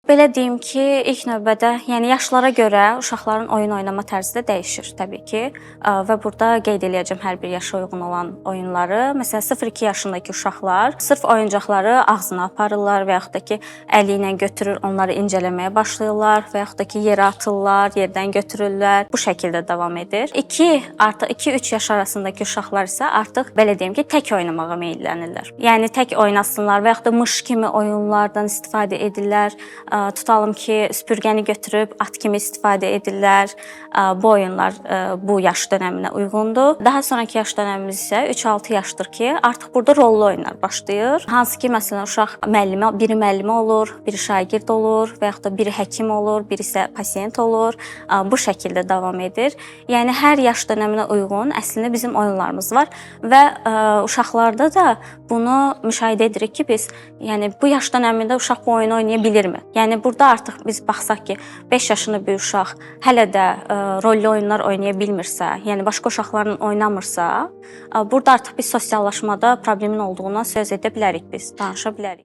Belə deyim ki, ilk növbədə, yəni yaşlara görə uşaqların oyun oynama tərzi də dəyişir təbii ki. Və burada qeyd eləyəcəm hər bir yaşa uyğun olan oyunları. Məsələn, 0-2 yaşındakı uşaqlar sırf oyuncaqları ağzına aparırlar və yaxud da ki, əli ilə götürür, onları incələməyə başlayırlar və yaxud da ki, yerə atırlar, yerdən götürürlər. Bu şəkildə davam edir. 2-3 yaş arasındakı uşaqlar isə artıq belə deyim ki, tək oynamağa meylənirlər. Yəni tək oynasınlar və yaxud da mış kimi oyunlardan istifadə edirlər. Tutalım ki, süpürgəni götürüb at kimi istifadə edirlər. Bu oyunlar bu yaş dönəminə uyğundur. Daha sonraki yaş dönəmimiz isə 3-6 yaşdır ki, artıq burada rollu oyunlar başlayır. Hansı ki, məsələn, uşaq biri müəllimə olur, biri şagird olur və yaxud da biri həkim olur, biri isə pasiyent olur. Bu şəkildə davam edir. Yəni hər yaş dönəminə uyğun əslində bizim oyunlarımız var və uşaqlarda da bunu müşahidə edirik ki, biz yəni bu yaş dönəmində uşaq bu oyunu oynaya bilirmi? Yəni burada artıq biz baxsaq ki, 5 yaşında bir uşaq hələ də rollu oyunlar oynaya bilmirsə, yəni başqa uşaqlarla oynamırsa, burada artıq biz sosiallaşmada problemin olduğundan söz edə bilərik biz, danışa bilərik.